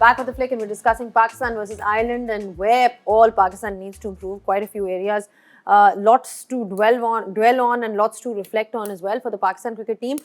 back with the flick, and we're discussing Pakistan versus Ireland and where all Pakistan needs to improve. Quite a few areas, lots to dwell on, and lots to reflect on as well for the Pakistan cricket team.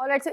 Alright, so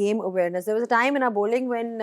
game awareness. There was a time in our bowling when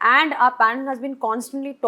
and our panel has been constantly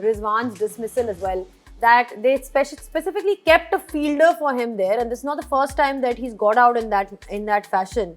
Rizwan's dismissal as well, that they specifically kept a fielder for him there, and this is not the first time that he's got out in that fashion.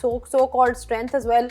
so called strength as well,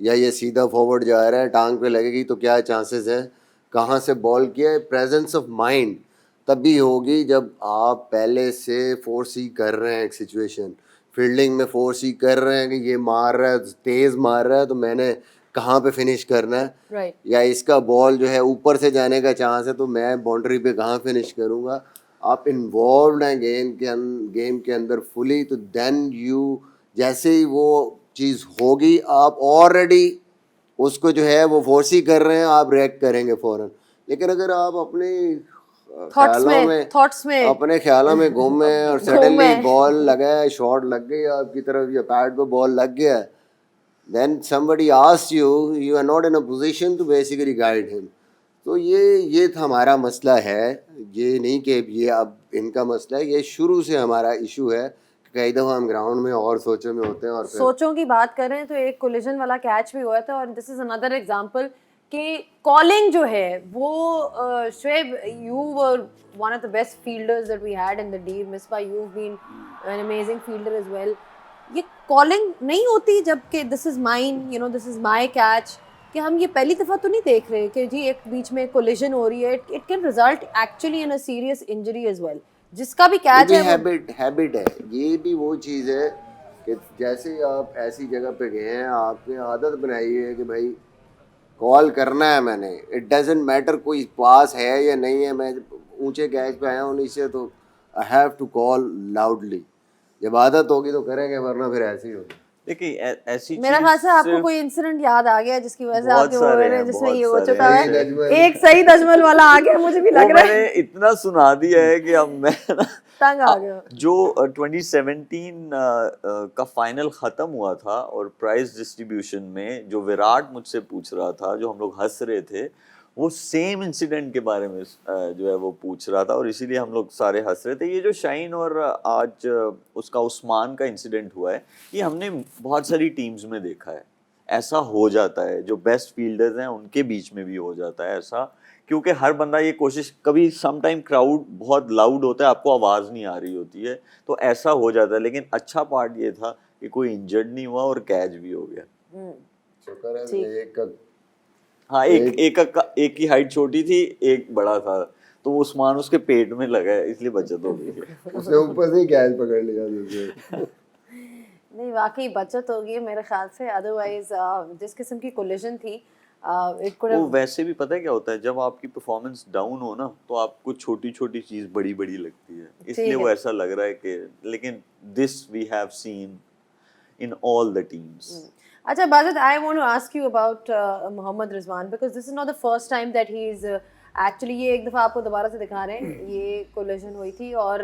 یا یہ سیدھا forward جا رہا ہے, ٹانگ پہ لگے گی تو کیا چانسز ہیں, کہاں سے بال کیا ہے. پریزنس آف مائنڈ تب بھی ہوگی جب آپ پہلے سے فور سی کر رہے ہیں ایک سچویشن, فیلڈنگ میں فور سی کر رہے ہیں کہ یہ مار رہا ہے, تیز مار رہا ہے, تو میں نے کہاں پہ فنش کرنا ہے, یا اس کا بال جو ہے اوپر سے جانے کا چانس ہے تو میں باؤنڈری پہ کہاں فنش کروں گا. آپ انوالوڈ ہیں گیم کے اندر فلی, تو دین یو جیسے ہی وہ چیز ہوگی آپ آلریڈی اس کو جو ہے وہ فورسی کر رہے ہیں, آپ ریئیکٹ کریں گے فوراً. لیکن اگر آپ اپنے خیالوں میں گم ہیں اور سڈنلی بال لگا ہے, شاٹ لگ گئی آپ کی طرف یا پیڈ پہ بال لگ گیا, then somebody asks you, you are not in a position to basically guide him. تو یہ ہمارا مسئلہ ہے, یہ نہیں کہ یہ اب ان کا مسئلہ ہے, یہ شروع سے ہمارا ایشو ہے. کئی دفعہ ہم گراؤنڈ میں اور سوچوں میں ہوتے ہیں, اور سوچوں کی بات کریں تو ایک کولیجن والا کیچ بھی ہوا تھا, اور دس از اندر ایگزامپل کہ کالنگ جو ہے وہ Shoaib, you were one of the best fielders that we had in the D. Misbah, you have been an amazing fielder as well. یہ کالنگ نہیں ہوتی جب کہ this is mine, you know this is my catch, کہ ہم یہ پہلی دفعہ تو نہیں دیکھ رہے کہ جی ایک بیچ میں کولیجن ہو رہی ہے, it can result actually in a serious injury as well. جس کا بھی کیچ ہے ہیبٹ ہے, یہ بھی وہ چیز ہے کہ جیسے آپ ایسی جگہ پہ گئے ہیں, آپ نے عادت بنائی ہے کہ بھائی کال کرنا ہے میں نے, اٹ ڈزنٹ میٹر کوئی پاس ہے یا نہیں ہے, میں اونچے کیچ پہ آیا ہوں نیچے تو I have to call loudly. جب عادت ہوگی تو کریں گے, ورنہ پھر ایسے ہی ہوگا. دیکھیے ایسی میرا خیال سے آپ کو کوئی انسیڈنٹ یاد آ گیا جس کی وجہ سے آپ کے ہو رہے ہیں, جس میں یہ ہو چکا ہے, ایک صحیح دجمل والا آ گیا, مجھے بھی لگ رہا ہے میں نے اتنا سنا دیا ہے کہ اب میں تنگ آ گیا. جو 2017 کا فائنل ختم ہوا تھا اور پرائز ڈسٹریبیوشن میں جو وراٹ مجھ سے پوچھ رہا تھا, جو ہم لوگ ہنس رہے تھے, وہ سیم انسیڈنٹ کے بارے میں جو ہے وہ پوچھ رہا تھا, اور اسی لیے ہم لوگ سارے ہنس رہے تھے. یہ جو شاہین اور آج اس کا عثمان کا انسیڈنٹ ہوا ہے, یہ ہم نے بہت ساری ٹیمز میں دیکھا ہے. ایسا ہو جاتا ہے, جو بیسٹ فیلڈرز ہیں ان کے بیچ میں بھی ہو جاتا ہے ایسا, کیونکہ ہر بندہ یہ کوشش, کبھی سم ٹائم کراؤڈ بہت لاؤڈ ہوتا ہے, آپ کو آواز نہیں آ رہی ہوتی ہے, تو ایسا ہو جاتا ہے. لیکن اچھا پارٹ یہ تھا کہ کوئی انجرڈ نہیں ہوا اور کیچ بھی ہو گیا. شکر ہے ہاں, ایک کی ہائٹ چھوٹی تھی, ایک بڑا تھا, تو عثمان اس کے پیٹ میں لگا ہے, اس لیے بچت ہو گئی. اس نے اوپر سے کیچ پکڑ لیا. نہیں واقعی بچت ہوگی میرے خیال سے, ادروائز جس قسم کی کولیجن تھی. وہ ویسے بھی پتہ ہے کیا ہوتا ہے, جب آپ کی پرفارمنس ڈاؤن ہو نا, تو آپ کو چھوٹی چھوٹی چیز بڑی بڑی لگتی ہے, اس لیے وہ ایسا لگ رہا ہے کہ, لیکن this we have seen in all the teams. اچھا باجد, I want to ask you about Muhammad Rizwan, because this is not the first time that he is actually, یہ ایک دفعہ آپ کو دوبارہ سے دکھا رہے ہیں, یہ کولیجن ہوئی تھی اور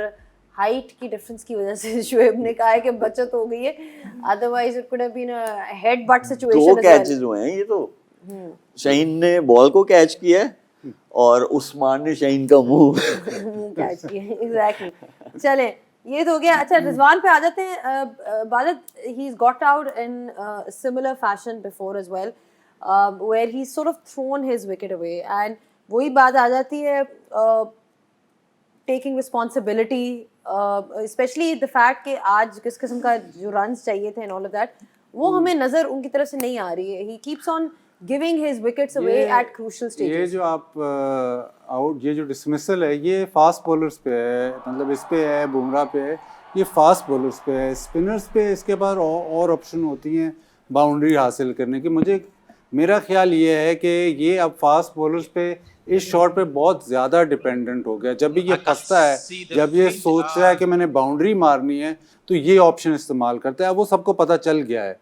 ہائٹ کی ڈفرینس کی وجہ سے شعیب نے کہا ہے کہ بچت ہو گئی ہے, otherwise it could have been a head butt situation. دو کیچز ہوئے ہیں, یہ تو شاہین نے بال کو کیچ کیا ہے اور عثمان نے شاہین کا منہ کیچ کیا ہے. ایگزیکٹلی. چلیں یہ تو ہو گیا. اچھا رضوان پہ آ جاتے ہیں. باجد, he's got out in similar fashion before as well, where he's sort of thrown his wicket away, and وہی بات آ جاتی ہے taking responsibility, especially the fact کہ آج کس قسم کا جو رنز چاہیے تھے and all of that, وہ ہمیں نظر ان کی طرف سے نہیں آ رہی ہے. he keeps on giving his wickets away at crucial stages. یہ جو آپ آؤٹ, یہ جو ڈسمسل ہے, یہ فاسٹ بولرز پہ ہے, مطلب اس پہ ہے, بمراہ پہ ہے, یہ فاسٹ بولرز پہ ہے. اسپنرز پہ اس کے بعد اور آپشن ہوتی ہیں باؤنڈری حاصل کرنے کی. میرا خیال یہ ہے کہ یہ اب فاسٹ بولرز پہ اس شاٹ پہ بہت زیادہ ڈپینڈنٹ ہو گیا. جب بھی یہ پھنستا ہے, جب یہ سوچ رہا ہے کہ میں نے باؤنڈری مارنی ہے, تو یہ آپشن استعمال کرتا ہے. اب وہ سب کو پتہ چل گیا ہے.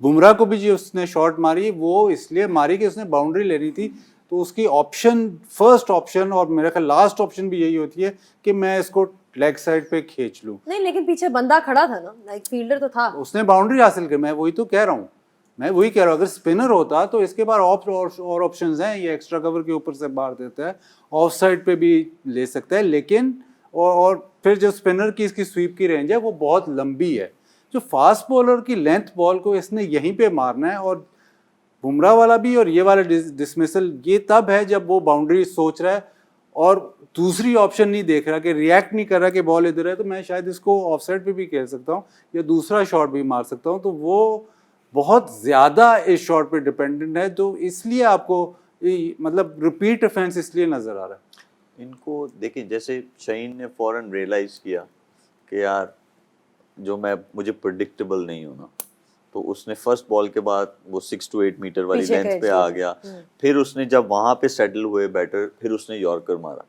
بمراہ کو بھی جو اس نے شاٹ ماری, وہ اس لیے ماری کہ اس نے باؤنڈری لینی تھی, تو اس کی آپشن, فرسٹ آپشن اور میرا خیال لاسٹ آپشن بھی یہی ہوتی ہے کہ میں اس کو لیگ سائڈ پہ کھینچ لوں. نہیں لیکن پیچھے بندہ کھڑا تھا نا, لائک فیلڈر تو تھا, اس نے باؤنڈری حاصل کی. میں وہی تو کہہ رہا ہوں, اگر اسپنر ہوتا تو اس کے بعد اور آپشنز ہیں. یہ ایکسٹرا کور کے اوپر سے مار دیتا ہے, آف سائڈ پہ بھی لے سکتا ہے, لیکن اور پھر جو اسپنر کی اس کی سویپ کی رینج ہے وہ بہت لمبی ہے. جو فاسٹ بولر کی لینتھ بال کو اس نے یہیں پہ مارنا ہے. اور بمراہ والا بھی اور یہ والا ڈسمسل یہ تب ہے جب وہ باؤنڈری سوچ رہا ہے اور دوسری آپشن نہیں دیکھ رہا, کہ ریئیکٹ نہیں کر رہا کہ بال ادھر ہے, تو میں شاید اس کو آف سائڈ پہ بھی کھیل سکتا ہوں یا دوسرا شاٹ بھی مار سکتا ہوں. تو وہ بہت زیادہ اس شاٹ پہ ڈپینڈنٹ ہے، تو اس لیے آپ کو مطلب ریپیٹ افینس اس لیے نظر آ رہا ہے. ان کو دیکھیں جیسے شہین نے فوراً ریئلائز کیا کہ یار جو مجھے پرڈکٹیبل نہیں ہونا، تو اس نے فرسٹ بال کے بعد وہ 6 to 8 میٹر والی لینتھ پہ آ گیا. پھر اس نے جب وہاں پہ سیٹل ہوئے بیٹر، پھر اس نے یارکر مارا.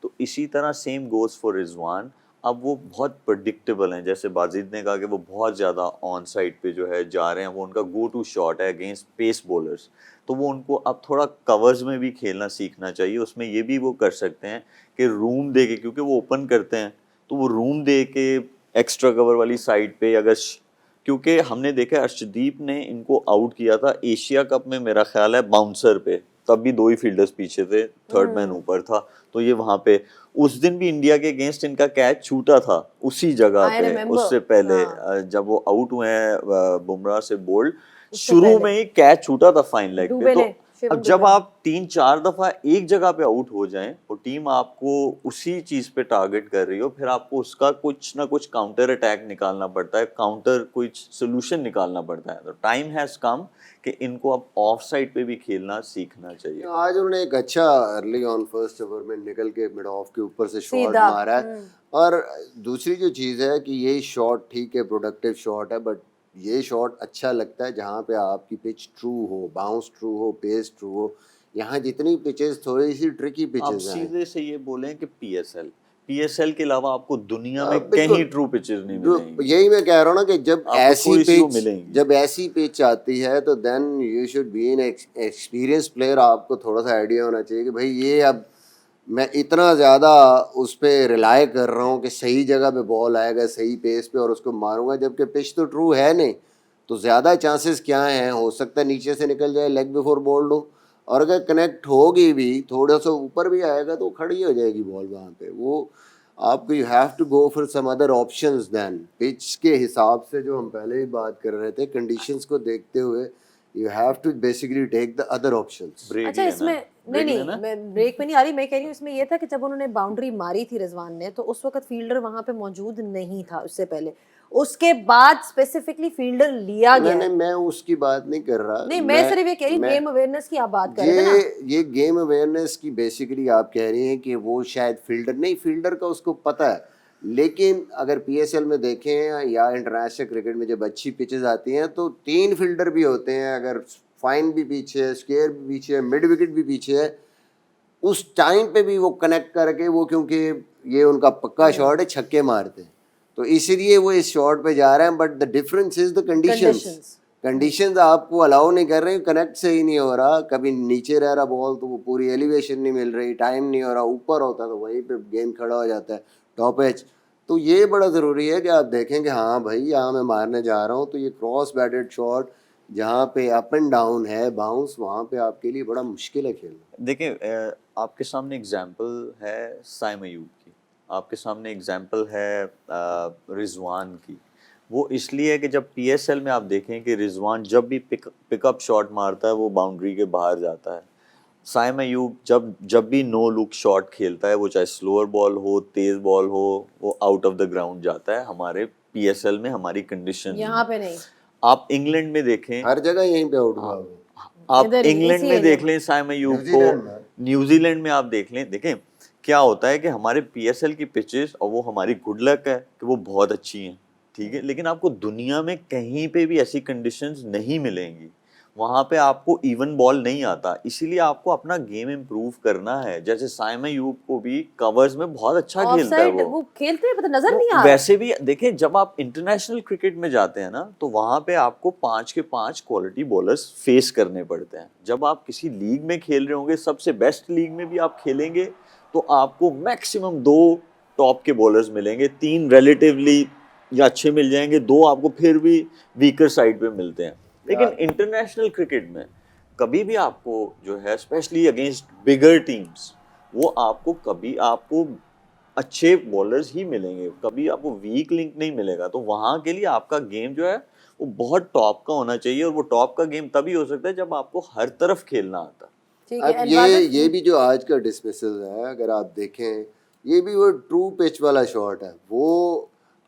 تو اسی طرح سیم گوز فار رضوان. اب وہ بہت پرڈکٹیبل ہیں، جیسے بازید نے کہا کہ وہ بہت زیادہ آن سائڈ پہ جو ہے جا رہے ہیں، وہ ان کا گو ٹو شاٹ ہے اگینسٹ پیس بولرز. تو وہ ان کو اب تھوڑا کورز میں بھی کھیلنا سیکھنا چاہیے. اس میں یہ بھی وہ کر سکتے ہیں کہ روم دے کے، کیونکہ وہ اوپن کرتے ہیں تو وہ روم دے کے ایکسٹرا کور والی سائڈ پہ، اگر کیونکہ ہم نے دیکھا ارشدیپ نے ان کو آؤٹ کیا تھا ایشیا کپ میں میرا خیال ہے باؤنسر پہ، تب بھی 2 ہی فیلڈرز پیچھے تھے، تھرڈ مین اوپر تھا. تو یہ وہاں پہ اس دن بھی انڈیا کے اگینسٹ ان کا کیچ چھوٹا تھا اسی جگہ پہ. اس سے پہلے جب وہ آؤٹ ہوئے ہیں بمراہ سے بولڈ، شروع میں ہی کیچ چھوٹا تھا فائن لیگ پہ. تو اب جب آپ 3-4 دفعہ ایک جگہ پہ آؤٹ ہو جائیں اور ٹیم آپ کو اسی چیز پہ ٹارگٹ کر رہی ہو، پھر آپ کو اس کا کچھ نہ کچھ کاؤنٹر اٹیک نکالنا پڑتا ہے، کاؤنٹر کچھ سولوشن نکالنا پڑتا ہے. تو ٹائم ہیز کم کہ ان کو اب آف سائڈ پہ بھی کھیلنا سیکھنا چاہیے. آج انہوں نے ایک اچھا ارلی آن فرسٹ اوور میں نکل کے مڈ آف کے اوپر سے شاٹ مارا ہے. اور دوسری جو چیز ہے کہ یہ شاٹ ٹھیک ہے پروڈکٹیو شاٹ ہے، بٹ یہ شاٹ اچھا لگتا ہے جہاں پہ آپ کی پچ ٹرو ہو، باؤنس ٹرو ہو، پیس ٹرو ہو. یہاں جتنی پچز تھوڑی سی ٹرکی آپ پچز ہیں. سیدھے سے یہ بولیں کہ پی ایس ایل کے علاوہ آپ کو دنیا میں کہیں ٹرو پچز نہیں ملیں گی. یہی میں کہہ رہا ہوں نا کہ جب جب ایسی پچ آتی ہے تو then you should be an experience player. آپ کو تھوڑا سا آئیڈیا ہونا چاہیے کہ بھائی یہ اب میں اتنا زیادہ اس پہ ریلائی کر رہا ہوں کہ صحیح جگہ پہ بال آئے گا صحیح پیس پہ اور اس کو ماروں گا، جبکہ پچ تو ٹرو ہے نہیں. تو زیادہ چانسز کیا ہیں، ہو سکتا ہے نیچے سے نکل جائے لیگ بفور بولڈ ہو، اور اگر کنیکٹ ہوگی بھی تھوڑا سا اوپر بھی آئے گا تو کھڑی ہو جائے گی بال وہاں پہ. وہ آپ کو you have to go for some other options then pitch کے حساب سے جو ہم پہلے ہی بات کر رہے تھے، کنڈیشنز کو دیکھتے ہوئے you have to basically take the other options. اچھا اس میں نہیں میں بریک میں نہیں آ رہی، میں کہہ رہی ہوں اس میں یہ تھا کہ جب انہوں نے باؤنڈری ماری تھی رضوان نے، تو اس وقت فیلڈر وہاں پہ موجود نہیں تھا اس سے پہلے. اس کے بعد اسپیسیفکلی فیلڈر لیا گیا. نہیں میں اس کی بات نہیں کر رہا، نہیں میں صرف یہ کہہ رہی ہوں گیم اویئرنیس کی آپ بات کر رہے تھے نا. یہ گیم اویئرنیس کی بیسیکلی آپ کہہ رہی ہیں کہ وہ شاید فیلڈر نہیں، فیلڈر کا اس کو پتہ ہے. لیکن اگر پی ایس ایل میں دیکھیں یا انٹرنیشنل کرکٹ میں جب اچھی پچز آتی ہیں تو 3 فیلڈر بھی ہوتے ہیں. اگر فائن بھی پیچھے ہے، اسکیئر بھی پیچھے ہے، مڈ وکٹ بھی پیچھے ہے، اس ٹائم پہ بھی وہ کنیکٹ کر کے وہ، کیونکہ یہ ان کا پکا شاٹ ہے، چھکے مارتے ہیں، تو اسی لیے وہ اس شاٹ پہ جا رہے ہیں. But the difference is the conditions آپ کو الاؤ نہیں کر رہے. کنیکٹ صحیح نہیں ہو رہا، کبھی نیچے رہ رہا بال تو وہ پوری ایلیویشن نہیں مل رہی، ٹائم نہیں ہو رہا، اوپر ہوتا تو وہیں پہ گیند کھڑا ہو جاتا ہے ٹاپ ایج. تو یہ بڑا ضروری ہے کہ آپ دیکھیں کہ ہاں بھائی یہاں میں مارنے جا رہا ہوں تو یہ کراس بیٹڈ شاٹ جہاں پہ اپ اینڈ ڈاؤن ہے باؤنس، وہاں پہ آپ کے لیے بڑا مشکل ہے کھیلنا. دیکھیں آپ کے سامنے اگزامپل ہے سائم ایوب کی، آپ کے سامنے اگزامپل ہے رضوان کی. وہ اس لیے کہ جب پی ایس ایل میں آپ دیکھیں کہ رضوان جب بھی پک اپ شاٹ مارتا ہے وہ باؤنڈری کے باہر جاتا ہے. سائم ایوب جب بھی نو لک شاٹ کھیلتا ہے، وہ چاہے سلوور بال ہو تیز بال ہو، وہ آؤٹ آف دا گراؤنڈ جاتا ہے. ہمارے پی ایس ایل میں ہماری کنڈیشن یہاں پہ نہیں. آپ انگلینڈ میں دیکھیں، ہر جگہ یہیں پہ آؤٹ ہوا. آپ انگلینڈ میں دیکھ لیں سائم ایوب کو، نیوزی لینڈ میں آپ دیکھ لیں. دیکھیں کیا ہوتا ہے کہ ہمارے پی ایس ایل کی پچز، اور وہ ہماری گڈ لک ہے کہ وہ بہت اچھی ہیں، ٹھیک ہے، لیکن آپ کو دنیا میں کہیں پہ بھی ایسی کنڈیشنز نہیں ملیں گی. وہاں پہ آپ کو ایون بال نہیں آتا. اسی لیے آپ کو اپنا گیم امپروو کرنا ہے. جیسے سائم ایوب کو بھی کورز میں بہت اچھا کھیلتا ہے، وہ کھیلتے ہیں، پتہ نظر نہیں آ رہا. ویسے بھی دیکھیں جب آپ انٹرنیشنل کرکٹ میں جاتے ہیں نا تو وہاں پہ آپ کو 5 کے 5 کوالٹی بولرز فیس کرنے پڑتے ہیں. جب آپ کسی لیگ میں کھیل رہے ہوں گے، سب سے بیسٹ لیگ میں بھی آپ کھیلیں گے تو آپ کو میکسیمم 2 ٹاپ کے بولرز ملیں گے، 3 ریلیٹیولی یا اچھے مل جائیں گے، 2 آپ کو پھر بھی ویکر سائڈ پہ ملتے ہیں. لیکن انٹرنیشنل کرکٹ میں کبھی بھی آپ کو جو ہے اسپیشلی اگینسٹ بگر ٹیمز، وہ آپ کو کبھی آپ کو اچھے بولرز ہی ملیں گے، کبھی آپ کو ویک لنک نہیں ملے گا. تو وہاں کے لیے آپ کا گیم جو ہے وہ بہت ٹاپ کا ہونا چاہیے، اور وہ ٹاپ کا گیم تبھی ہو سکتا ہے جب آپ کو ہر طرف کھیلنا آتا. اب یہ بھی جو آج کا ڈسمسل ہے، اگر آپ دیکھیں یہ بھی وہ ٹرو پچ والا شاٹ ہے. وہ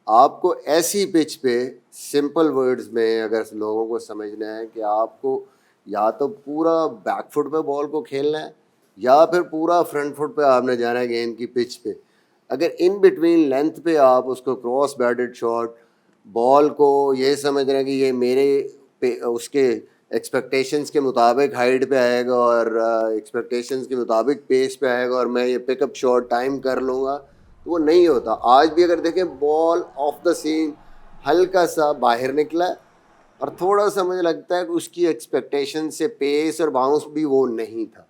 آپ کو ایسی پچ پہ سمپل ورڈز میں اگر لوگوں کو سمجھنا ہے کہ آپ کو یا تو پورا بیک فٹ پہ بال کو کھیلنا ہے یا پھر پورا فرنٹ فٹ پہ آپ نے جانا ہے گیند کی پچ پہ. اگر ان بٹوین لینتھ پہ آپ اس کو کراس بیٹڈ شاٹ بال کو یہ سمجھ رہے ہیں کہ یہ میرے اس کے ایکسپیکٹیشنس کے مطابق ہائٹ پہ آئے گا اور ایکسپیکٹیشنس کے مطابق پیس پہ آئے گا اور میں یہ پک اپ شاٹ ٹائم کر لوں گا, تو وہ نہیں ہوتا. آج بھی اگر دیکھیں بال آف دا سین ہلکا سا باہر نکلا ہے اور تھوڑا سا مجھے لگتا ہے کہ اس کی ایکسپیکٹیشن سے پیس اور باؤنس بھی وہ نہیں تھا,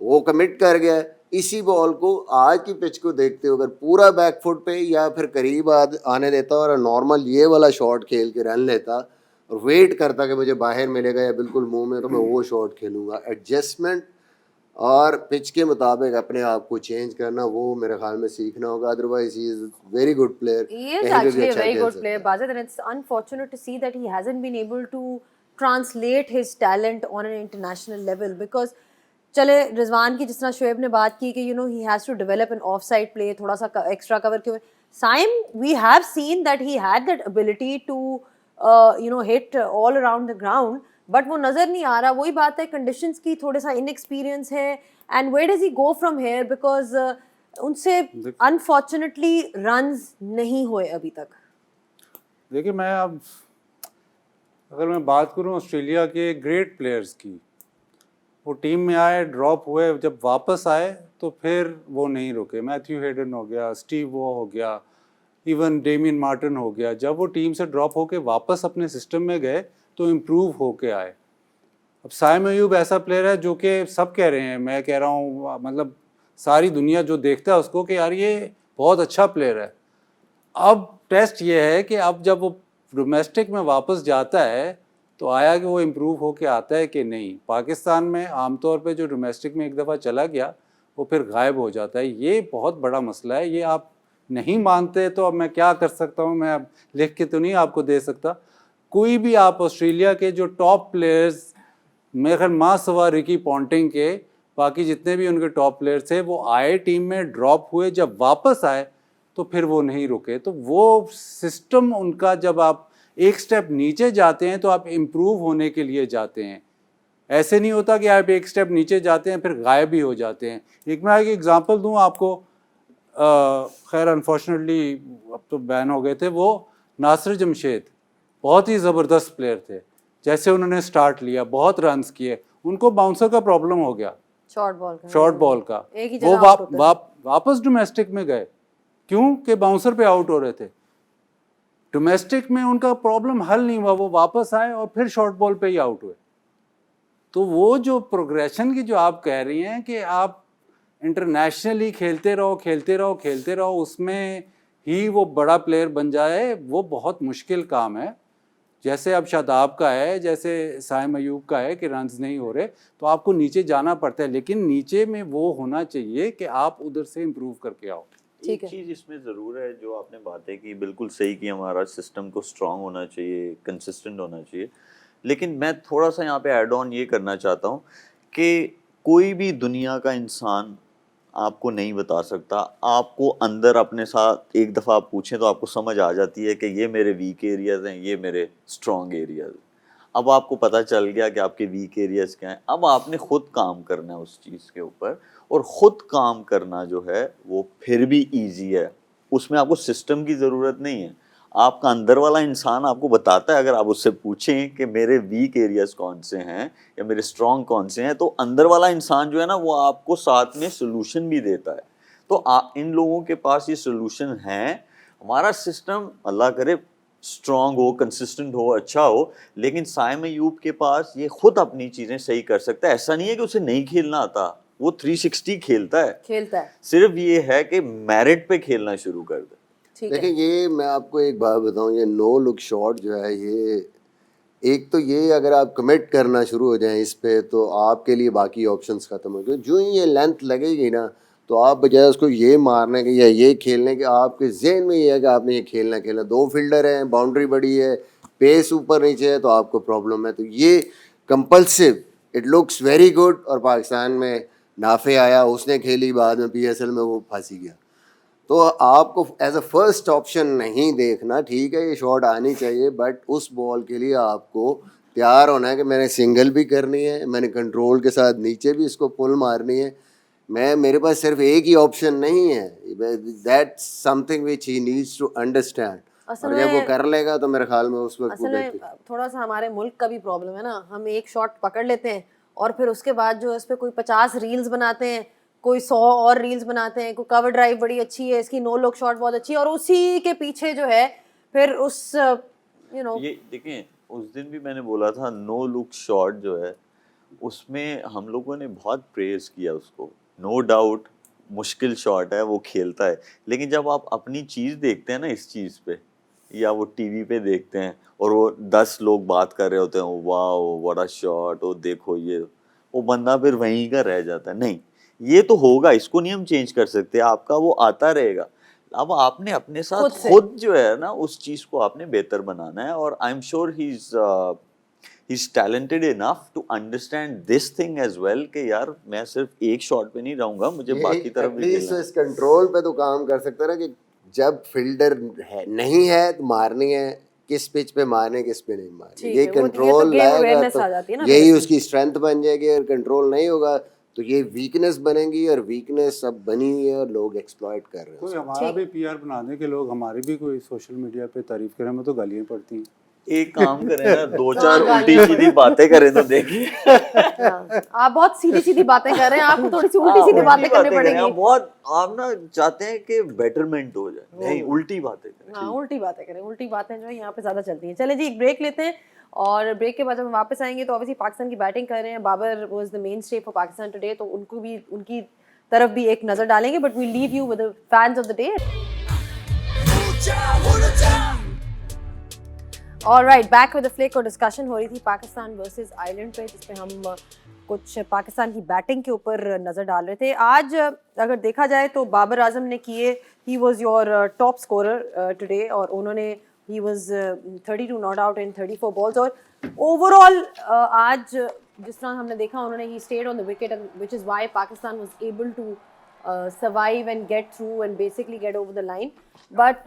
وہ کمٹ کر گیا. اسی بال کو آج کی پچ کو دیکھتے ہو اگر پورا بیک فٹ پہ یا پھر قریب آنے دیتا اور نارمل یہ والا شاٹ کھیل کے رن لیتا اور ویٹ کرتا کہ مجھے باہر ملے گا یا بالکل منہ میں, تو میں وہ شاٹ کھیلوں گا. ایڈجسٹمنٹ اور پچ کے مطابق اپنے آپ کو چینج کرنا وہ میرے خیال میں سیکھنا ہوگا. Otherwise he is very good player. He is actually a very good player, Bajad, and it's unfortunate to see that he hasn't been able to translate his talent on an international level because چلے رضوان کی جس طرح شعیب نے بات کی کہ you know he has to develop an off side play, تھوڑا سا ایکسٹرا کور کے ہوئے. Same we have seen that he had that ability to you know hit all around the ground, but وہ نظر نہیں آ رہا. وہی بات ہے کنڈیشنز کی تھوڑا سا ان ایکسپیرئنس ہے. And where does he go from here because ان سے انفارچونیٹلی رنز نہیں ہوئے ابھی تک. دیکھیے میں اب اگر میں بات کروں آسٹریلیا کے گریٹ پلیئرز کی, وہ ٹیم میں آئے ڈراپ ہوئے, جب واپس آئے تو پھر وہ نہیں رکے. میتھیو ہیڈن ہو گیا, اسٹیو وہ ہو گیا, ایون ڈیمین مارٹن ہو گیا. جب وہ ٹیم سے ڈراپ ہو کے واپس اپنے سسٹم میں گئے تو امپروو ہو کے آئے. اب سائم ایوب ایسا پلیئر ہے جو کہ سب کہہ رہے ہیں, میں کہہ رہا ہوں مطلب ساری دنیا جو دیکھتا ہے اس کو کہ یار یہ بہت اچھا پلیئر ہے. اب ٹیسٹ یہ ہے کہ اب جب وہ ڈومیسٹک میں واپس جاتا ہے تو آیا کہ وہ امپروو ہو کے آتا ہے کہ نہیں. پاکستان میں عام طور پہ جو ڈومیسٹک میں ایک دفعہ چلا گیا وہ پھر غائب ہو جاتا ہے. یہ بہت بڑا مسئلہ ہے. یہ آپ نہیں مانتے تو اب میں کیا کر سکتا ہوں, میں اب لکھ کے تو نہیں آپ کو دے سکتا. کوئی بھی آپ آسٹریلیا کے جو ٹاپ پلیئرز, میرے خیال ماں سوا رکی پونٹنگ کے, باقی جتنے بھی ان کے ٹاپ پلیئر تھے وہ آئے ٹیم میں ڈراپ ہوئے, جب واپس آئے تو پھر وہ نہیں رکے. تو وہ سسٹم ان کا, جب آپ ایک سٹیپ نیچے جاتے ہیں تو آپ امپروو ہونے کے لیے جاتے ہیں. ایسے نہیں ہوتا کہ آپ ایک سٹیپ نیچے جاتے ہیں پھر غائب ہی ہو جاتے ہیں. ایک میں ایک ایگزامپل دوں آپ کو, خیر انفارچونیٹلی اب تو بین ہو گئے تھے, وہ ناصر جمشید بہت ہی زبردست پلیئر تھے. جیسے انہوں نے سٹارٹ لیا, بہت رنز کیے, ان کو باؤنسر کا پرابلم ہو گیا, شارٹ بال کا. وہ واپس ڈومیسٹک میں گئے, کیوں کہ باؤنسر پہ آؤٹ ہو رہے تھے. ڈومیسٹک میں ان کا پرابلم حل نہیں ہوا, وہ واپس آئے اور پھر شارٹ بال پہ ہی آؤٹ ہوئے. تو وہ جو پروگریشن کی جو آپ کہہ رہی ہیں کہ آپ انٹرنیشنلی کھیلتے رہو, اس میں ہی وہ بڑا پلیئر بن جائے, وہ بہت مشکل کام ہے. جیسے اب شاداب کا ہے, جیسے سائم ایوب کا ہے کہ رنز نہیں ہو رہے تو آپ کو نیچے جانا پڑتا ہے, لیکن نیچے میں وہ ہونا چاہیے کہ آپ ادھر سے امپروو کر کے آؤ. ایک چیز اس میں ضرور ہے جو آپ نے باتیں کی, بالکل صحیح کی, ہمارا سسٹم کو اسٹرانگ ہونا چاہیے, کنسسٹنٹ ہونا چاہیے. لیکن میں تھوڑا سا یہاں پہ ایڈ آن یہ کرنا چاہتا ہوں کہ کوئی بھی دنیا کا انسان آپ کو نہیں بتا سکتا. آپ کو اندر اپنے ساتھ ایک دفعہ آپ پوچھیں تو آپ کو سمجھ آ جاتی ہے کہ یہ میرے ویک ایریاز ہیں, یہ میرے اسٹرانگ ایریاز ہیں. اب آپ کو پتہ چل گیا کہ آپ کے ویک ایریاز کیا ہیں. اب آپ نے خود کام کرنا ہے اس چیز کے اوپر, اور خود کام کرنا جو ہے وہ پھر بھی ایزی ہے. اس میں آپ کو سسٹم کی ضرورت نہیں ہے. آپ کا اندر والا انسان آپ کو بتاتا ہے. اگر آپ اس سے پوچھیں کہ میرے ویک ایریاز کون سے ہیں یا میرے اسٹرانگ کون سے ہیں, تو اندر والا انسان جو ہے نا وہ آپ کو ساتھ میں سولوشن بھی دیتا ہے. تو ان لوگوں کے پاس یہ سولوشن ہیں. ہمارا سسٹم اللہ کرے اسٹرانگ ہو, کنسسٹنٹ ہو, اچھا ہو, لیکن سائم ایوب کے پاس یہ خود اپنی چیزیں صحیح کر سکتا ہے. ایسا نہیں ہے کہ اسے نہیں کھیلنا آتا, وہ 360 کھیلتا ہے. صرف یہ ہے کہ میرٹ پہ کھیلنا شروع کر دے. دیکھیں یہ میں آپ کو ایک بات بتاؤں, یہ نو لک شاٹ جو ہے, یہ ایک تو یہ اگر آپ کمٹ کرنا شروع ہو جائیں اس پہ تو آپ کے لیے باقی آپشنس ختم ہو گئے. جو ہی یہ لینتھ لگے گی نا تو آپ بجائے اس کو یہ مارنے کے یا یہ کھیلنے کے, آپ کے ذہن میں یہ ہے کہ آپ نے یہ کھیلنا, 2 فیلڈر ہیں, باؤنڈری بڑی ہے, پیس اوپر نیچے ہے, تو آپ کو پرابلم ہے. تو یہ compulsive, it looks very good. اور پاکستان میں نافع آیا, اس نے کھیلی, بعد میں PSL میں وہ پھنسی گیا. تو آپ کو ایز اے فرسٹ آپشن نہیں دیکھنا, ٹھیک ہے یہ شاٹ آنی چاہیے, بٹ اس بال کے لیے آپ کو تیار ہونا ہے کہ میں نے سنگل بھی کرنی ہے, میں نے کنٹرول کے ساتھ نیچے بھی اس کو پل مارنی ہے. میرے پاس صرف ایک ہی آپشن نہیں ہے. That something which he needs to understand, اور جب وہ کر لے گا تو میرے خیال میں اس وقت اصل میں تھوڑا سا ہمارے ملک کا بھی پرابلم ہے نا, ہم ایک شاٹ پکڑ لیتے ہیں اور پھر اس کے بعد جو اس پہ کوئی 50 ریلز بناتے ہیں, کوئی 100 اور ریلز بناتے ہیں, کوئی کور ڈرائیو بڑی اچھی ہے, اس کی نو لک شاٹ بہت اچھی ہے, اور اسی کے پیچھے جو ہے پھر اس یو نو. یہ دیکھیں اس دن بھی میں نے بولا تھا نو لک شاٹ جو ہے اس میں ہم لوگوں نے بہت پریز کیا اس کو, نو ڈاؤٹ مشکل شاٹ ہے, وہ کھیلتا ہے, لیکن جب آپ اپنی چیز دیکھتے ہیں نا اس چیز پہ, یا وہ ٹی وی پہ دیکھتے ہیں اور وہ 10 لوگ بات کر رہے ہوتے ہیں, واو واٹ اے شاٹ, وہ دیکھو یہ, وہ بندہ پھر وہیں کا رہ جاتا ہے. نہیں, یہ تو ہوگا, اس کو نہیں ہم چینج کر سکتے, آپ کا وہ آتا رہے گا. اب آپ نے اپنے ساتھ خود جو ہے نا اس چیز کو آپ نے بہتر بنانا ہے, اور I am sure he is talented enough to understand this thing as well کہ یار میں صرف ایک شاٹ پہ نہیں رہوں گا, مجھے باقی طرف بھی کھیلنا ہے. اس کنٹرول پہ تو کام کر سکتا ہے نا, کہ جب فیلڈر نہیں ہے تو مارنی ہے, کس پچ پہ مارنے کس پہ نہیں مارنے, یہ کنٹرول لائے گا تو یہی اس کی اسٹرینتھ بن جائے گی. اور کنٹرول نہیں ہوگا تو یہ ویکنیس بنے گی, اور ویکنیس اب بنی ہوئی ہے اور لوگ ایکسپلائٹ کر رہے ہیں. کوئی ہمارا بھی پی آر بنانے کے لوگ ہماری بھی کوئی سوشل میڈیا پہ تعریف کریں, ہمیں تو گالیاں پڑتی ہیں. ایک کام کریں نا, 2-4 الٹی سیدھی باتیں کریں تو دیکھیں. آپ بہت سیدھی سیدھی باتیں کر رہے ہیں, آپ کو تھوڑی سی الٹی سیدھی باتیں کرنی پڑیں گی. بہت آپ نا چاہتے ہیں کہ بیٹرمنٹ ہو جائے, نہیں الٹی باتیں کریں. ہاں الٹی باتیں کریں, الٹی باتیں جو ہے یہاں پہ زیادہ چلتی ہیں. چلیں جی ایک بریک لیتے ہیں, اور بریک کے بعد جب ہم واپس آئیں گے تو obviously پاکستان کی بیٹنگ کر رہے ہیں. Babar was the mainstay for Pakistan today, تو ان کو بھی ان کی طرف بھی ایک نظر ڈالیں گے, but we leave you with the fans of the day. All right, back with the flick اور ڈسکشن ہو رہی تھی پاکستان ورسز آئرلینڈ پہ, جس پہ ہم کچھ پاکستان کی بیٹنگ کے اوپر نظر ڈال رہے تھے. آج اگر دیکھا جائے تو بابر اعظم نے کیے, he was your top scorer today, اور انہوں نے he was 32 not out in 34 balls, اور اوور آل آج جس طرح ہم نے دیکھا انہوں نے he stayed on the wicket, which is why Pakistan was able to survive and get through and basically get over the line. But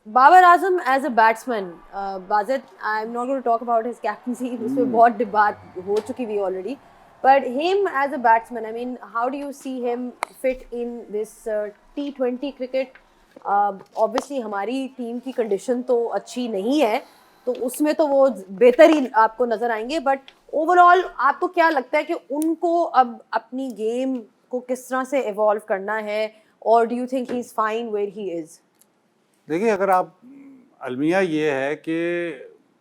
Babar Azam as a batsman, Bazit, I'm not going to talk about his captaincy, اس پہ بہت ڈبات ہو چکی ہوئی already, but him as a batsman, I mean, how do you see him fit in this T20 cricket? Obviously ہماری team کی condition تو اچھی نہیں ہے, تو اس میں تو وہ بہتر ہی آپ کو نظر آئیں گے, بٹ اوور آل آپ کو کیا لگتا ہے کہ ان کو اب اپنی گیم کو کس طرح سے ایوالو کرنا ہے, اور do you think he is fine where he is? دیکھیے اگر آپ المیہ یہ ہے کہ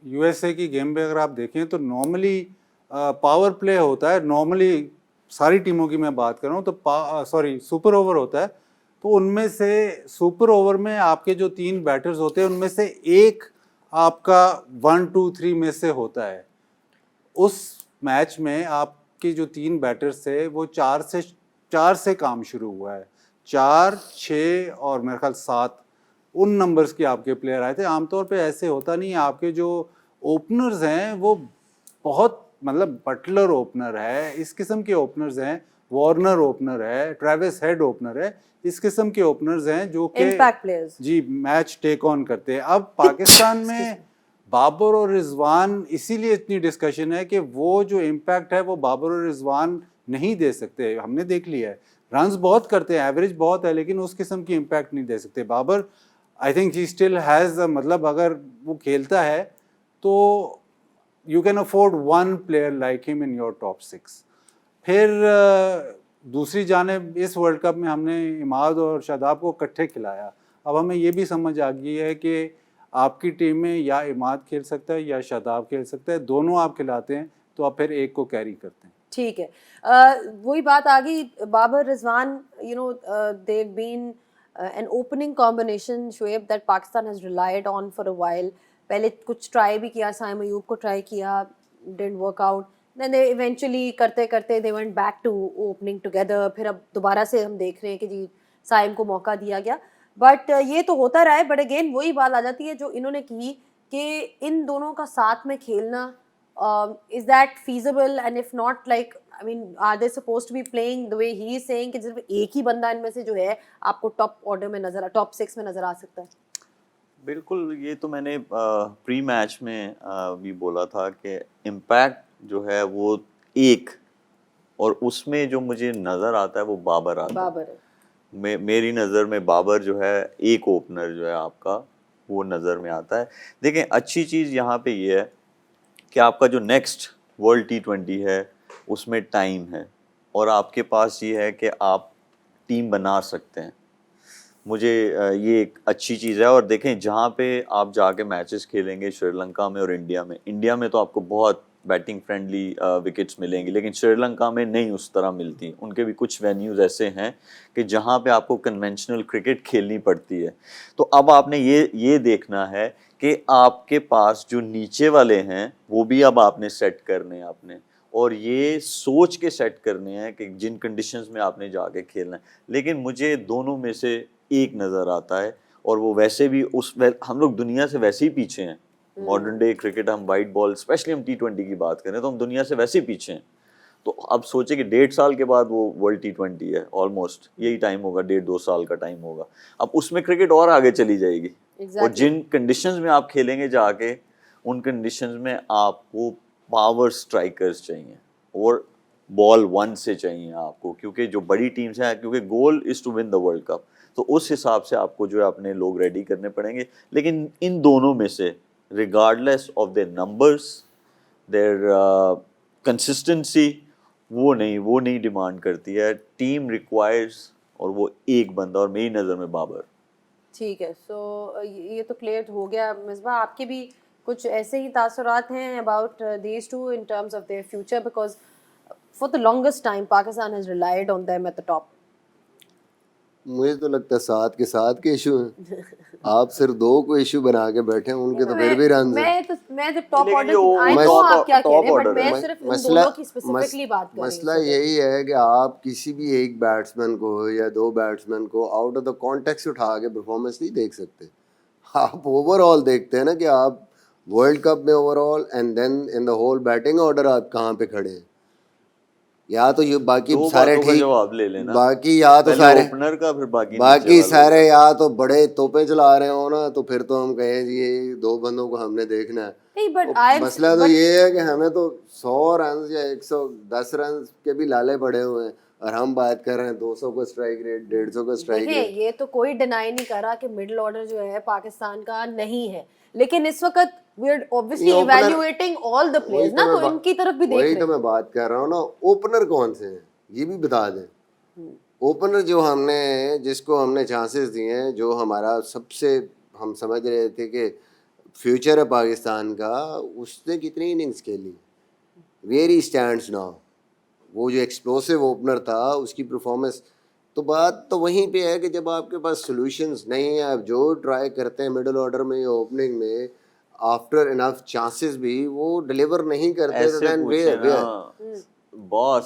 یو ایس اے کی گیم پہ اگر آپ دیکھیں تو نارملی پاور پلے ہوتا ہے, نارملی ساری ٹیموں کی میں بات کر رہا ہوں تو سپر اوور ہوتا ہے, تو ان میں سے سپر اوور میں آپ کے جو 3 بیٹرز ہوتے ہیں ان میں سے ایک آپ کا 1, 2, 3 میں سے ہوتا ہے. اس میچ میں آپ کے جو 3 بیٹرز تھے وہ 4 سے کام شروع ہوا ہے, 4, 6 اور میرے خیال 7 ان نمبرز کے آپ کے پلیئر آئے تھے. عام طور پہ ایسے ہوتا نہیں, آپ کے جو اوپنرز ہیں وہ بہت مطلب بٹلر اوپنر ہے, اس قسم کے اوپنرز ہیں, وارنر اوپنر ہے, ٹریوس ہیڈ اوپنر ہے, اس قسم کے اوپنرز ہیں جو کہ امپیکٹ پلیئرز جی میچ ٹیک آن کرتے ہیں. اب پاکستان میں بابر اور رضوان اسی لیے اتنی ڈسکشن ہے کہ وہ جو امپیکٹ ہے وہ بابر اور رضوان نہیں دے سکتے. ہم نے دیکھ لیا ہے, رنز بہت کرتے ہیں, ایوریج بہت ہے, لیکن اس قسم کی امپیکٹ نہیں دے سکتے. Babar I think he still has, مطلب اگر وہ کھیلتا ہے تو you can afford 1 player like ہم ان یور ٹاپ 6. پھر دوسری جانب اس ورلڈ کپ میں ہم نے عماد اور شاداب کو اکٹھے کھلایا. اب ہمیں یہ بھی سمجھ آ گئی ہے کہ آپ کی ٹیم میں یا عماد کھیل سکتا ہے یا شاداب کھیل سکتا ہے, دونوں آپ کھلاتے ہیں تو آپ پھر ایک کو کیری کرتے ہیں. ٹھیک ہے, وہی بات آ گئی Babar Rizwan, you know they've been an opening combination, Shoaib, that Pakistan has relied on for a while. پہلے کچھ ٹرائی بھی کیا, سائم ایوب کو ٹرائی کیا, didn't work out, then they eventually کرتے کرتے they went back to opening together. پھر اب دوبارہ سے ہم دیکھ رہے ہیں کہ جی سائم کو موقع دیا گیا, بٹ یہ تو ہوتا رہا ہے. بٹ اگین وہی بات آ جاتی ہے جو انہوں نے کی کہ ان دونوں کا ساتھ میں کھیلنا, is that feasible, and if not, like I mean, are they supposed to be playing the way he is saying کہ صرف ایک ہی بندہ ان میں سے جو ہے آپ کو ٹاپ آرڈر میں نظر ٹاپ 6 میں نظر آ سکتا ہے؟ بالکل, یہ تو میں نے پری میچ میں بھی بولا تھا کہ امپیکٹ جو ہے وہ ایک, اور اس میں جو مجھے نظر آتا ہے وہ بابر آتا ہے. بابر ہے میری نظر میں بابر جو ہے ایک اوپنر جو ہے آپ کا وہ نظر میں آتا ہے. دیکھیں اچھی چیز یہاں پہ یہ ہے کہ آپ کا جو نیکسٹ ورلڈ T20 ہے اس میں ٹائم ہے, اور آپ کے پاس یہ ہے کہ آپ ٹیم بنا سکتے ہیں. مجھے یہ ایک اچھی چیز ہے. اور دیکھیں جہاں پہ آپ جا کے میچز کھیلیں گے شری لنکا میں اور انڈیا میں تو آپ کو بہت بیٹنگ فرینڈلی وکٹس ملیں گی, لیکن شری لنکا میں نہیں اس طرح ملتی. ان کے بھی کچھ وینیوز ایسے ہیں کہ جہاں پہ آپ کو کنونشنل کرکٹ کھیلنی پڑتی ہے. تو اب آپ نے یہ دیکھنا ہے کہ آپ کے پاس جو نیچے والے ہیں وہ بھی اب آپ نے سیٹ کرنے ہیں آپ نے, اور یہ سوچ کے سیٹ کرنے ہیں کہ جن کنڈیشنز میں آپ نے جا کے کھیلنا ہے. لیکن مجھے دونوں میں سے ایک نظر آتا ہے, اور وہ ویسے بھی ہم لوگ دنیا سے ویسے ہی پیچھے ہیں. ماڈرن ڈے کرکٹ ہم وائٹ بال اسپیشلی ہم T20 کی بات کریں تو ہم دنیا سے ویسے ہی پیچھے ہیں. تو اب سوچیں کہ 1.5 سال کے بعد وہ ورلڈ T20 ہے, آلموسٹ یہی ٹائم ہوگا, 1.5-2 سال کا ٹائم ہوگا. اب اس میں کرکٹ اور آگے چلی جائے گی, اور جن کنڈیشنز میں آپ کھیلیں گے جا کے ان کنڈیشنز میں آپ کو پاور اسٹرائکرز چاہیے اور بال 1 سے چاہیے آپ کو, کیونکہ جو بڑی ٹیمز ہیں, کیونکہ goal is to win the World Cup, تو اس حساب سے آپ کو جو ہے اپنے لوگ ریڈی کرنے پڑیں گے. لیکن ان دونوں میں سے regardless of their numbers, their consistency, وہ نہیں ڈیمانڈ کرتی ہے. ٹیم ریکوائرز, اور وہ ایک بندہ, اور میری نظر میں بابر. ٹھیک ہے, سو یہ تو کلیئر ہو گیا. مصباح آپ کے بھی کچھ ایسے ہی تاثرات ہیں about these two in terms of their future, because for the longest time Pakistan has relied on them at the top. مجھے تو لگتا ہے 7 کے ایشو ہیں, آپ صرف 2 کو ایشو بنا کے بیٹھے ہیں, ان کے تو پھر بھی رنز ہیں. میں جب ٹاپ آرڈر آئی نو آپ کیا کہہ رہے ہیں, بٹ میں صرف ان مسئلہ دونوں کی اسپیسیفکلی بات کر رہی ہوں. مسئلہ یہی ہے کہ آپ کسی بھی ایک بیٹسمین کو یا 2 بیٹسمین کو آؤٹ آف دا کانٹیکس اٹھا کے پرفارمنس نہیں دیکھ سکتے. آپ اوور آل دیکھتے ہیں نا کہ آپ ورلڈ کپ میں overall and then in the whole batting order آپ کہاں پہ کھڑے ہیں. یا تو یہ باقی سارے ٹھیک, جواب لے لینا باقی یا تو سارے اوپنر کا, پھر باقی سارے یا تو بڑے توپیں چلا رہے ہو نا, تو پھر تو ہم کہیں جی یہ 2 بندوں کو ہم نے دیکھنا ہے. مسئلہ تو یہ ہے کہ ہمیں تو 100 رنز یا 110 رنز کے بھی لالے پڑے ہوئے ہیں, اور ہم بات کر رہے ہیں 200 کا اسٹرائک ریٹ, 150 کا اسٹرائک ریٹ. یہ تو کوئی ڈینائی نہیں کر رہا کہ مڈل آرڈر جو ہے پاکستان کا نہیں ہے, لیکن اس وقت we are obviously evaluating all the players نا, تو ان کی طرف بھی دیکھ رہے ہیں. وہی تو میں بات کر رہا ہوں نا, اوپنر کون سے ہیں یہ بھی بتا دیں. اوپنر جو جس کو ہم نے چانسز دیے ہیں, جو ہمارا سب سے ہم سمجھ رہے تھے کہ فیوچر ہے پاکستان کا, اس نے کتنی اننگز کھیلی, ویئر ہی اسٹینڈس ناؤ. وہ جو ایکسپلوسو اوپنر تھا اس کی پرفارمنس, تو بات تو وہیں پہ ہے کہ جب آپ کے پاس سولوشنز نہیں ہیں, آپ جو ٹرائی کرتے ہیں مڈل آرڈر میں یا اوپننگ میں آفٹر انف چانسز بھی وہ ڈلیور نہیں کرتے. باس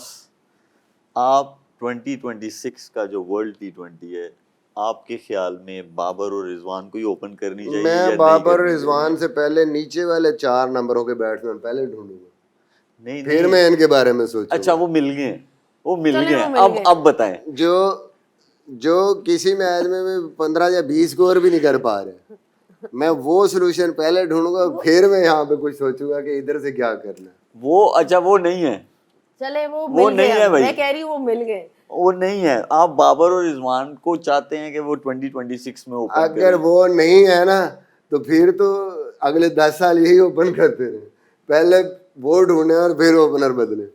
آپ 2026 کا جو ورلڈ T20 ہے, آپ کے خیال میں بابر اور رضوان کو ہی اوپن کرنی چاہیے؟ میں بابر رضوان سے پہلے نیچے والے 4 نمبروں کے بیٹسمین پہلے ڈھونڈوں گا, نہیں پھر میں ان کے بارے میں سوچوں. اچھا وہ مل گئے اب بتائیں. جو کسی میچ میں 15 یا 20 اسکور بھی نہیں کر پا رہے, میں وہ سولوشن پہلے ڈھونڈوں گا, پھر میں یہاں پہ کچھ سوچوں گا کہ ادھر سے کیا کرنا. وہ اچھا وہ نہیں ہے, چلے وہ نہیں ہے, میں کہہ رہی ہوں وہ مل گئے. وہ نہیں ہے. آپ بابر اور رضوان کو چاہتے ہیں کہ وہ 2026 میں اوپن کریں. اگر وہ نہیں ہے نا تو پھر تو اگلے 10 سال یہی اوپن کرتے رہے, پہلے وہ ڈھونڈے اور پھر اوپنر بدلے.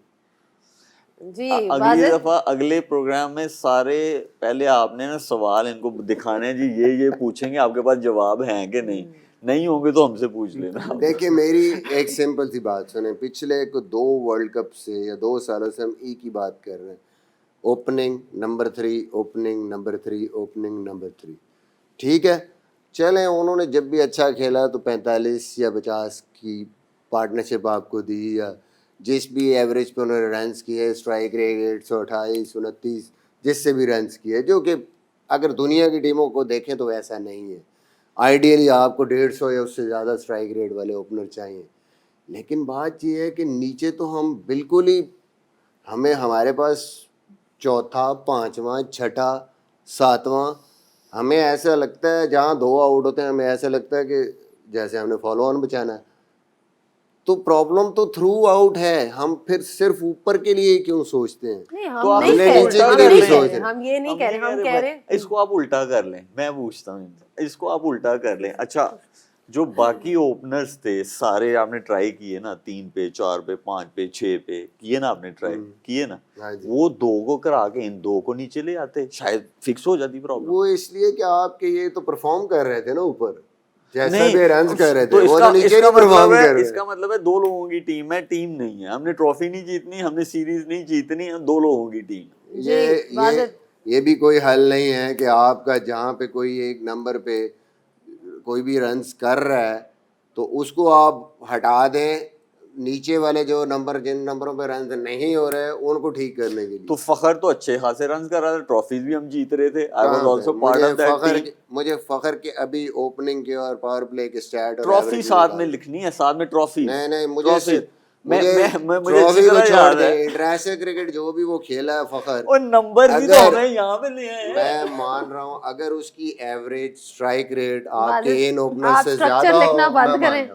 جی اگلی دفعہ اگلے پروگرام میں سارے پہلے آپ نے نا سوال ان کو دکھانے ہیں, جی یہ پوچھیں گے, آپ کے پاس جواب ہیں کہ نہیں ہوں گے تو ہم سے پوچھ لینا. دیکھیں میری ایک سمپل سی بات سنیں, پچھلے 2 ورلڈ کپ سے یا 2 سالوں سے ہم ایک ہی بات کر رہے ہیں, opening number 3, opening number 3, opening number 3. ٹھیک ہے, چلیں انہوں نے جب بھی اچھا کھیلا تو 45 یا 50 کی پارٹنرشپ آپ کو دی, یا جس بھی ایوریج پہ انہوں نے رنس کیے, اسٹرائک ریٹ 128, 29, جس سے بھی رنس کیے, جو کہ اگر دنیا کی ٹیموں کو دیکھیں تو ایسا نہیں ہے. آئیڈیلی آپ کو 150 یا اس سے زیادہ اسٹرائک ریٹ والے اوپنر چاہیے. لیکن بات یہ ہے کہ نیچے تو ہم بالکل ہی ہمیں ہمارے پاس چوتھا، پانچواں، چھٹا، ساتواں، ہمیں ایسا لگتا ہے جہاں 2 آؤٹ ہوتے ہیں ہمیں ایسا لگتا ہے کہ جیسے ہم نے فالو آن بچانا ہے. تو پرابلم تو تھرو آؤٹ ہے. ہم پھر صرف اوپر کے لیے کیوں سوچتے ہیں؟ نہیں تو ہم آپ نہیں نیچے کہہ کی رہے، طرف سوچ رہے ہیں. ہم یہ نہیں کہہ رہے، ہم کہہ رہے اس کو آپ الٹا کر لیں. میں پوچھتا ہوں اس کو آپ الٹا کر لیں. اچھا جو باقی اوپنرز تھے سارے آپ نے ٹرائی کیے نا، 3 پہ 4 پہ 5 پہ 6 پہ کیے نا، آپ نے ٹرائی کیے نا، وہ 2 کو کرا کے ان 2 کو نیچے لے آتے شاید فکس ہو جاتی پرابلم. وہ اس لیے کہ آپ کے یہ تو پرفارم کر رہے تھے نا اوپر، جیسا بھی رنز کر رہے تھے وہ تو نیچے نہیں پرفارم کر رہے. اس کا مطلب ہے 2 لوگوں کی ٹیم ہے، ٹیم نہیں ہے. ہم نے ٹرافی نہیں جیتنی، ہم نے سیریز نہیں جیتنی، ہم 2 لوگوں کی ٹیم. یہ بھی کوئی حل نہیں ہے کہ آپ کا جہاں پہ کوئی ایک نمبر پہ کوئی بھی رنز کر رہا ہے تو اس کو آپ ہٹا دیں، نیچے والے جو نمبر جن نمبروں پہ رنز نہیں ہو رہے ان کو ٹھیک کرنے کے لیے. تو فخر تو اچھے خاصے رنز کر رہا تھا، ٹرافیز بھی ہم جیت رہے تھے. I was also part of that team. مجھے فخر کے ابھی اوپننگ کے اور پاور پلے کے اسٹیٹ اور ٹرافی ساتھ میں لکھنی ہے، ساتھ میں ٹرافی. نہیں مجھے ٹرافی کو چھوڑ دیں. انٹرنیشنل کرکٹ جو بھی وہ کھیلا ہے فخر، اور نمبر بھی تو ہمیں یہاں پہ لے آئے. میں مان رہا ہوں اگر اس کی ایوریج اسٹرائک ریٹ آپ کے ان اوپنر سے زیادہ ہو، لکھنا بند کریں.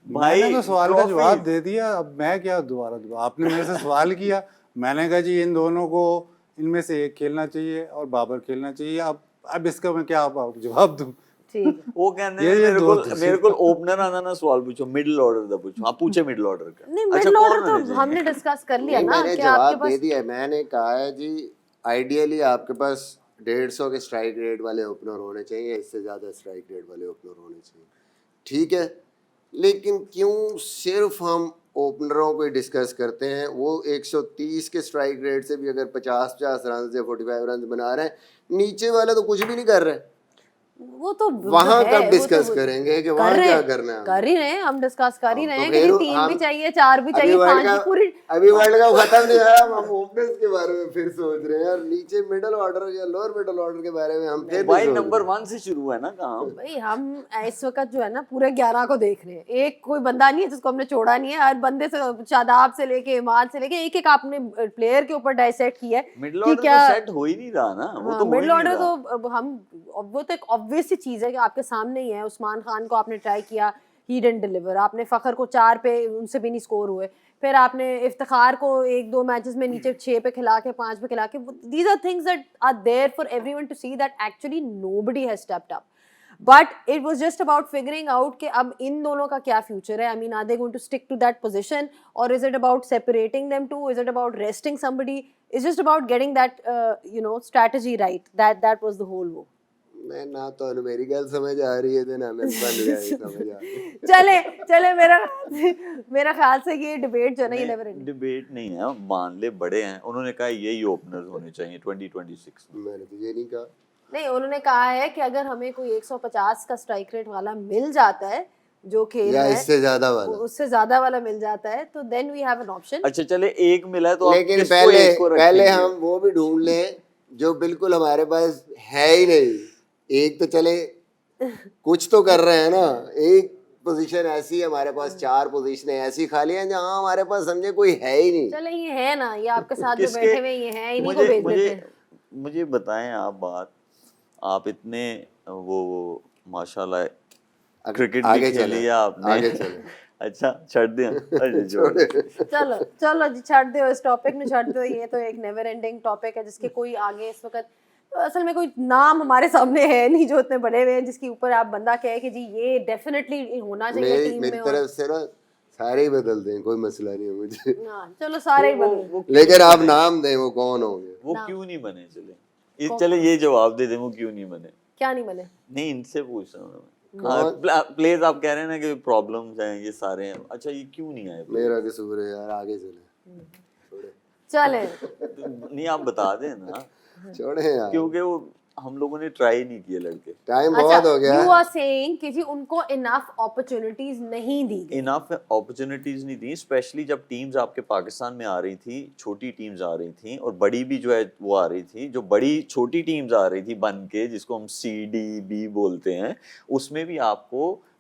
میں نے تو سوال کا جواب دے دیا، اب میں کیا دوبارہ آپ نے میرے سے سوال کیا، میں نے کہا جی ان دونوں کو ان میں سے ایک کھیلنا چاہیے اور بابر کھیلنا چاہیے. اب اس کا میں کیا جواب دوں؟ وہ کہتے ہیں میرے کو اوپنر آنا نا سوال پوچھو، مڈل آرڈر کا پوچھو. آپ پوچھے مڈل آرڈر کا. نہیں مڈل آرڈر تو ہم نے ڈسکس کر لیا نا. میں نے جواب دے دیا. میں نے کہا ہے جی آئیڈیلی آپ کے پاس 150 کے اسٹرائک ریٹ والے اوپنر ہونے چاہیے، اس سے زیادہ اسٹرائک ریٹ والے اوپنر ہونے چاہیے. ٹھیک ہے، لیکن کیوں صرف ہم اوپنروں کو ڈسکس کرتے ہیں؟ وہ 130 کے اسٹرائک ریٹ سے بھی اگر 50 رنز یا 45 رنز بنا رہے ہیں، نیچے والا تو کچھ بھی نہیں کر رہے. وہ تو وہاں کب ڈسکس کریں گے کہ وہاں کیا کرنا ہے؟ کر ہی رہے ہیں ہم، ڈسکس کر ہی رہے ہیں کہ 3 بھی چاہیے، 4 بھی چاہیے، 5 بھی. پوری ابھی ورلڈ کپ ختم نہیں ہوا، ہم اوپنرز کے بارے میں پھر سوچ رہے ہیں اور نیچے مڈل آرڈر یا لوور مڈل آرڈر کے بارے میں ہم پھر بھائی نمبر 1 سے شروع ہے نا کام. بھائی ہم اس وقت جو ہے نا پورے 11 کو دیکھ رہے ہیں. ایک کوئی بندہ نہیں ہے جس کو ہم نے چھوڑا نہیں ہے. ہر بندے سے، شاداب سے لے کے عماد سے لے کے ایک آپ نے پلیئر کے اوپر ڈائسیکٹ کیا ہے. مڈل آرڈر تو سیٹ ہو ہی نہیں رہا نا. وہ تو مڈل آرڈر تو ہم، وہ تو ایک obvious سی چیز ہے کہ آپ کے سامنے ہی ہے. عثمان خان کو آپ نے ٹرائی کیا، ہی ڈنٹ ڈیلیور. آپ نے فخر کو 4 پہ ان سے بھی نہیں اسکور ہوئے. پھر آپ نے افتخار کو 1-2 میچز میں نیچے 6 پہ کھلا کے 5 پہ کھلا کے. These are things that are there for everyone to see that actually nobody has stepped up. But it was just about figuring out کہ اب ان دونوں کا کیا فیوچر ہے. I mean, are they going to stick to that position or is it about separating them two? Is it about resting somebody? It's just about getting that strategy right. That was the whole war. میں نہ تو میری گل سمجھ آ رہی ہے نہ سمجھ آ رہی ہے. چلے میرا خیال سے یہ ڈبیٹ جو ہے نا یہ نیور اینڈنگ. ڈبیٹ نہیں ہے، مان لے بڑے ہیں، انہوں نے کہا یہی اوپنرز ہونے چاہیے 2026 میں. میں نے تو یہ نہیں کہا. نہیں، انہوں نے کہا ہے کہ اگر ہمیں کوئی 150 کا اسٹرائک ریٹ والا مل جاتا ہے جو کھیل یا ہے، اس سے زیادہ والا، اس سے زیادہ والا مل جاتا ہے تو دین وی ہیو این آپشن. اچھا چلے ایک ملا ہے تو لیکن پہلے ہم وہ بھی ڈھونڈ لیں جو بالکل ہمارے پاس ہے ہی نہیں. ایک تو چلے کچھ تو کر رہے ہیں نا. ایک پوزیشن ایسی ہے ہمارے پاس، 4 پوزیشنیں ایسی خالی ہیں جہاں ہمارے پاس سمجھے کوئی ہے ہی نہیں. چلے یہ ہے نا، یہ آپ کے ساتھ جو بیٹھے ہوئے یہ ہیں، انہیں کو بھیج دیتے ہیں. مجھے بتائیں آپ بات، آپ اتنے وہ ماشاءاللہ کرکٹ بھی کھیلی ہے آپ نے. اچھا چھڑ دیں. چلو جی چھڑ دو، اس ٹاپک میں چھڑ دو. یہ تو ایک نیور اینڈنگ ٹاپک ہے جس کے کوئی آگے اس وقت اصل میں کوئی نام ہمارے سامنے ہے نہیں جو اتنے بڑے ہوئے ہیں جس کے اوپر آپ بندہ کہے کہ جی یہ ڈیفینیٹلی ہونا چاہیے ٹیم میں. میری طرف سے نا سارے ہی بدل دیں، کوئی مسئلہ نہیں ہے مجھے. چلو سارے ہی بدل، لیکن آپ نام دیں وہ کون ہوں گے. وہ کیوں نہیں بنے؟ چلے یہ جواب دے دیں وہ کیوں نہیں بنے. کیا نہیں بنے؟ نہیں ان سے پوچھ رہا ہوں. پلیز آپ کہہ رہے ہیں نا کہ پرابلمز ہیں یہ سارے ہیں. اچھا یہ کیوں نہیں آئے؟ میرا قصور ہے یار، آگے چلیں. نہیں آپ بتا دیں نا. چھوڑیں یار، کیونکہ وہ ہم لوگوں نے ٹرائی نہیں کیے لڑکے. ٹائم بہت ہو گیا. یو آر سیئنگ کہ جی ان کو انف اپرچونٹیز نہیں دی گئی. انف اپرچونٹیز نہیں دی، اسپیشلی جب ٹیمز آپ کے پاکستان میں آ رہی تھی، چھوٹی ٹیمز آ رہی تھیں اور بڑی بھی جو ہے وہ آ رہی تھی. جو بڑی چھوٹی ٹیمز آ رہی تھی بن کے، جس کو ہم سی ڈی بی بولتے ہیں، اس میں بھی آپ کو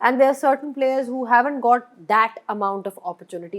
and there are certain players who haven't got that amount of opportunity.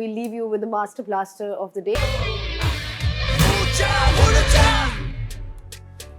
we leave you with the master blaster of the day.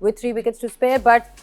with 3 wickets to spare, but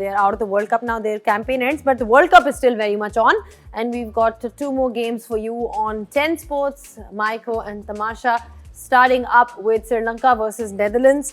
they are out of the World Cup now. Their campaign ends, but the World Cup is still very much on, and we've got 2 more games for you on 10 Sports, Maiko and Tamasha, starting up with Sri Lanka versus Netherlands.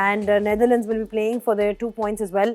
and Netherlands will be playing for their 2 points as well.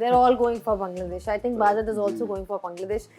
They're all going for Bangladesh. I think Bharat is also going for Bangladesh.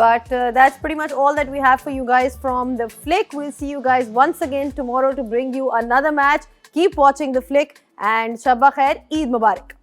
But that's pretty much all that we have for you guys from the Flick. We'll see you guys once again tomorrow to bring you another match. Keep watching the Flick and Shabba Khair, Eid Mubarak.